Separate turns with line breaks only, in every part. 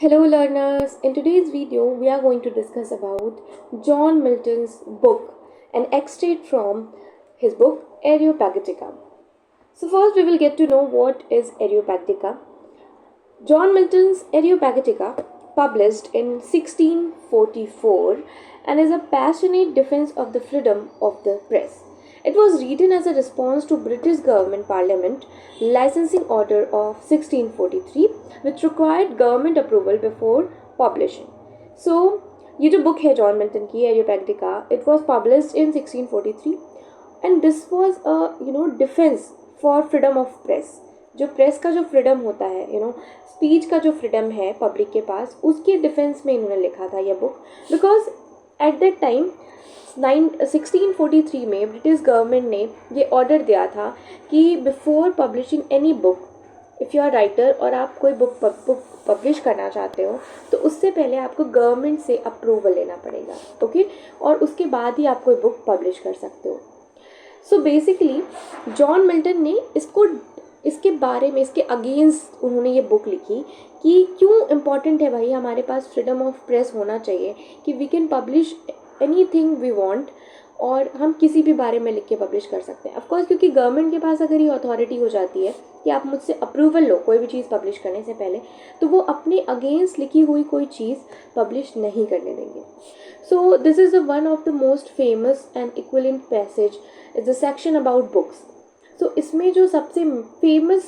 Hello learners, in today's video we are going to discuss about John Milton's book, an extract from his book Areopagitica. So first we will get to know what is Areopagitica. John Milton's Areopagitica, published in 1644, and is a passionate defense of the freedom of the press. It was written as a response to British government parliament licensing order of 1643, which required government approval before publishing. So ये जो book है John Milton की एरियोपैग्टिका, it was published in 1643 and this was a defense for freedom of press. जो press का जो freedom होता है speech का जो फ्रीडम है पब्लिक के पास, उसके डिफेंस में इन्होंने लिखा था यह book. Because at that time 1643 में ब्रिटिश गवर्नमेंट ने ये ऑर्डर दिया था कि before publishing any book, if you are writer और आप कोई बुक पब्लिश करना चाहते हो तो उससे पहले आपको गवर्नमेंट से अप्रूवल लेना पड़ेगा. ओके और उसके बाद ही आप कोई बुक पब्लिश कर सकते हो. सो बेसिकली जॉन मिल्टन ने इसके बारे में, इसके अगेंस्ट उन्होंने ये बुक लिखी कि क्यों इम्पॉर्टेंट है भाई हमारे पास फ्रीडम ऑफ प्रेस होना चाहिए, कि we can publish anything we want और हम किसी भी बारे में लिख के पब्लिश कर सकते हैं. ऑफकोर्स क्योंकि गवर्नमेंट के पास अगर ये अथॉरिटी हो जाती है कि आप मुझसे अप्रूवल लो कोई भी चीज़ पब्लिश करने से पहले, तो वो अपने अगेंस्ट लिखी हुई कोई चीज़ पब्लिश नहीं करने देंगे. सो this is one of the most famous and equivalent passage is the section about books. तो इसमें जो सबसे फेमस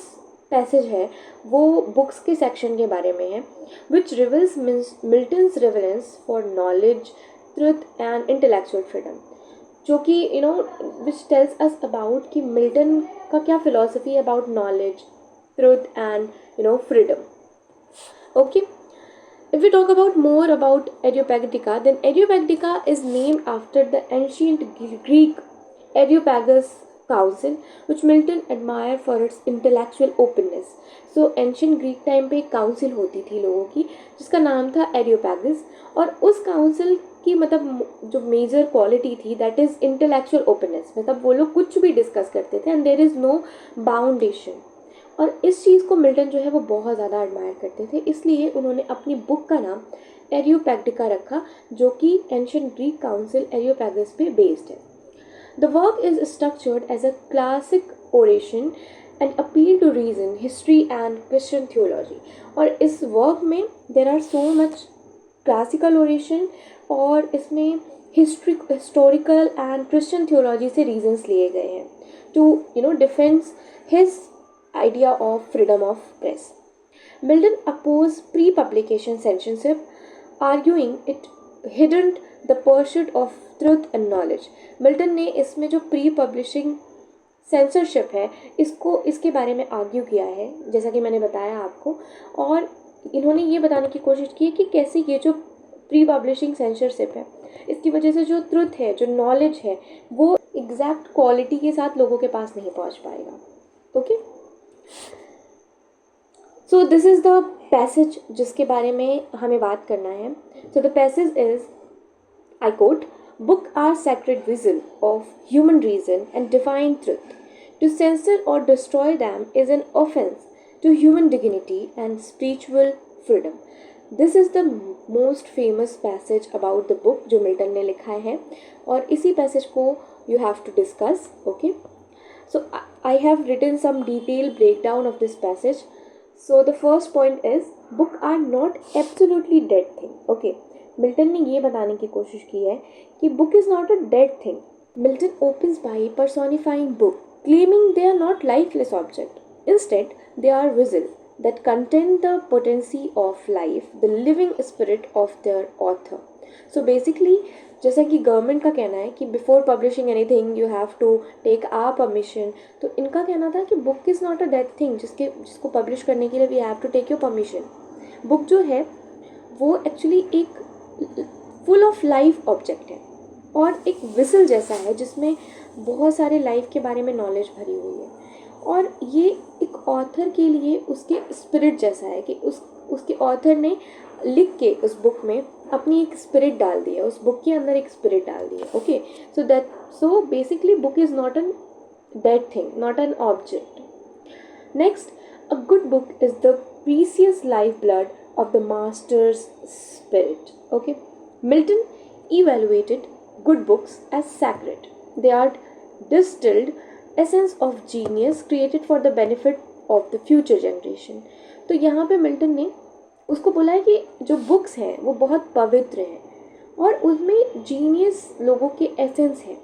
पैसेज है वो बुक्स के सेक्शन के बारे में है, which reveals Milton's reverence for knowledge, truth and intellectual freedom. जो कि विच टेल्स अस अबाउट कि मिल्टन का क्या फिलॉसफी है about knowledge, truth and freedom. Okay, if we talk about more about Areopagitica, then Areopagitica is named after the ancient Greek Areopagus council, which Milton admired for its intellectual openness. So ancient Greek time पे एक council होती थी लोगों की जिसका नाम था Areopagus, और उस council की मतलब जो मेजर क्वालिटी थी दैट इज़ इंटेलेक्चुअल ओपननेस. मतलब वो लोग कुछ भी डिस्कस करते थे एंड देयर इज़ नो बाउंडेशन. और इस चीज़ को मिल्टन जो है वो बहुत ज़्यादा एडमायर करते थे, इसलिए उन्होंने अपनी बुक का नाम एरियोपैग्टिका रखा, जो कि एंशिएंट ग्रीक काउंसिल एरियोपैगस पे बेस्ड है. The work is structured as a classic oration and appeal to reason, history and Christian theology. और इस वर्क में there are so much classical oration और इसमें हिस्टोरिकल एंड क्रिश्चियन थियोलॉजी से reasons लिए गए हैं to defence his idea of freedom of press. Milton opposed pre-publication censorship, arguing it hindered the pursuit of truth and knowledge. Milton ने इसमें जो pre publishing censorship है इसके बारे में आर्ग्यू किया है, जैसा कि मैंने बताया आपको, और इन्होंने ये बताने की कोशिश की है कि कैसे ये जो प्री पब्लिशिंग सेंसरशिप है इसकी वजह से जो ट्रुथ है, जो नॉलेज है, वो एग्जैक्ट क्वालिटी के साथ लोगों के पास नहीं पहुंच पाएगा. Okay, so this is the passage जिसके बारे में हमें बात करना है. So the passage is, I quote, books are sacred vessel of human reason and divine truth. To censor or destroy them is an offence to human dignity and spiritual freedom. This is the most famous passage about the book जो Milton ने लिखा है, और इसी passage को you have to discuss. Okay, so I have written some detailed breakdown of this passage. So the first point is, book are not absolutely dead thing. Okay, Milton ने ये बताने की कोशिश की है कि book is not a dead thing. Milton opens by personifying book, claiming they are not lifeless object. Instead, they are vessel that contain the potency of life, the living spirit of their author. So basically, जैसा कि government का कहना है कि before publishing anything you have to take our permission, तो इनका कहना था कि book is not a dead thing जिसको पब्लिश करने के लिए we have to take your permission. Book जो है वो एक्चुअली एक फुल ऑफ लाइफ ऑब्जेक्ट है और एक विसल जैसा है जिसमें बहुत सारे लाइफ के बारे में नॉलेज भरी हुई है. और ये एक ऑथर के लिए उसके स्पिरिट जैसा है कि उसके ऑथर ने लिख के उस बुक में अपनी एक स्पिरिट डाल दी है, उस बुक के अंदर एक स्पिरिट डाल दी है. Okay, so basically book is not an dead thing, not an object. Next, a good book is the precious life blood of the master's spirit. Okay, Milton evaluated good books as sacred. They are distilled essence of genius created for the benefit of the future generation. तो यहाँ पे Milton ने उसको बोला है कि जो books हैं वो बहुत पवित्र हैं और उसमें जीनियस लोगों के एसेंस हैं,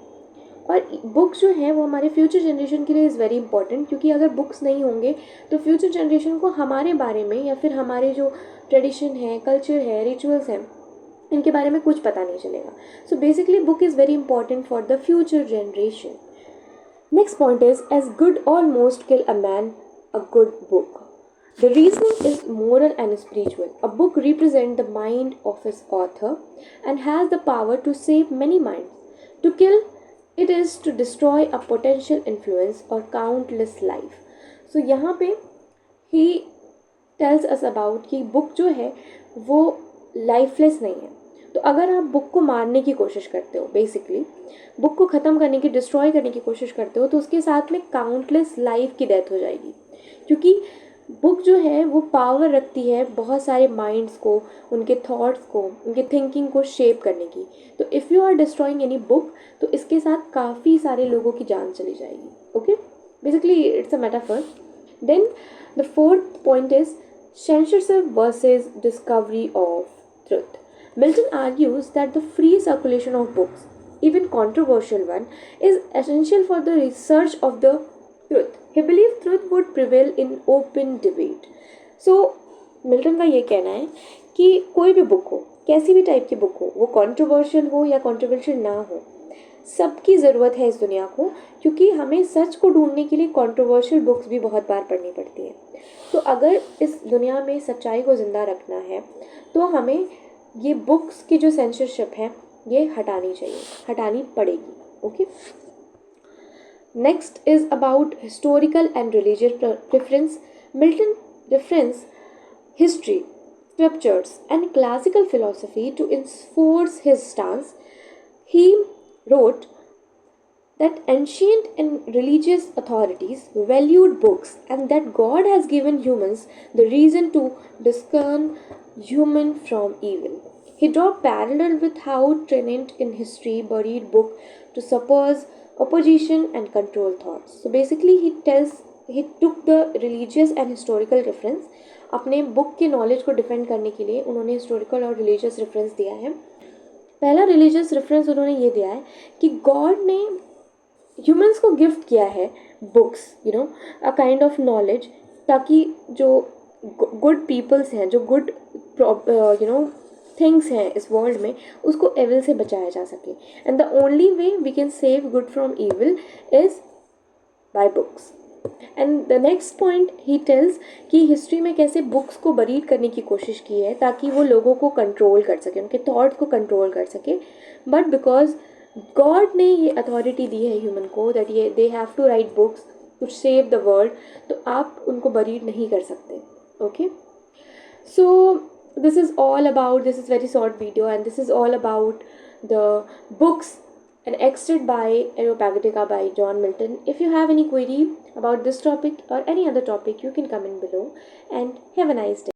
और बुक्स जो हैं वो हमारे फ्यूचर जनरेशन के लिए इज़ वेरी इंपॉर्टेंट, क्योंकि अगर बुक्स नहीं होंगे तो फ्यूचर जनरेशन को हमारे बारे में या फिर हमारे जो ट्रेडिशन है, कल्चर है, रिचुअल्स हैं, इनके बारे में कुछ पता नहीं चलेगा. So basically book is very important for the future generation. Next point is as good almost kill a man a good book. The reasoning is moral and spiritual. A book represents the mind of its author and has the power to save many minds. To kill it is to destroy a potential influence or countless life. So यहाँ पे he tells us about कि book जो है वो lifeless नहीं है. तो अगर आप बुक को मारने की कोशिश करते हो, बेसिकली बुक को ख़त्म करने की, डिस्ट्रॉय करने की कोशिश करते हो, तो उसके साथ में काउंटलेस लाइफ की डेथ हो जाएगी, क्योंकि बुक जो है वो पावर रखती है बहुत सारे माइंड्स को, उनके थॉट्स को, उनके थिंकिंग को शेप करने की. तो if you are destroying any book तो इसके साथ काफ़ी सारे लोगों की जान चली जाएगी. Okay, basically it's a metaphor. Then the fourth point is censorship versus discovery of truth. Milton argues that the free circulation of books, even controversial one, is essential for the research of the truth. He believed truth would prevail in open debate. So, Milton का ये कहना है कि कोई भी book हो, कैसी भी टाइप की बुक हो, वो कंट्रोवर्शियल हो या कंट्रोवर्शियल ना हो, सबकी ज़रूरत है इस दुनिया को, क्योंकि हमें सच को ढूंढने के लिए कंट्रोवर्शियल बुक्स भी बहुत बार पढ़नी पड़ती हैं. तो अगर इस दुनिया में सच्चाई को ज़िंदा रखना है तो हमें ये बुक्स की जो सेंसरशिप है ये हटानी चाहिए, हटानी पड़ेगी. Okay, next is about historical and religious preference. Milton reference history, scriptures, and classical philosophy to enforce his stance. He wrote that ancient and religious authorities valued books and that God has given humans the reason to discern human from evil. He drew parallel with how Tennant in history buried book to suppress opposition and control thoughts. So basically he took the religious and historical reference. अपने book के knowledge को defend करने के लिए उन्होंने historical और religious reference दिया है. पहला रिलीजियस रेफरेंस उन्होंने ये दिया है कि गॉड ने ह्यूमंस को गिफ्ट किया है books, a kind of knowledge, ताकि जो गुड पीपल्स हैं, जो गुड थिंग्स हैं इस वर्ल्ड में, उसको एविल से बचाया जा सके. And the only way we can save good from evil is by books. And the next point he tells कि हिस्ट्री में कैसे बुक्स को बरीड करने की कोशिश की है ताकि वो लोगों को कंट्रोल कर सके, उनके थॉट्स को कंट्रोल कर सके. बट बिकॉज गॉड ने ये अथॉरिटी दी है ह्यूमन को दैट ये they have to write books to save the world, तो आप उनको बरीड नहीं कर सकते. Okay, so this is all about, this is very short video and this is all about the books and excerpt by Areopagitica by John Milton. If you have any query about this topic or any other topic, you can comment below and have a nice day.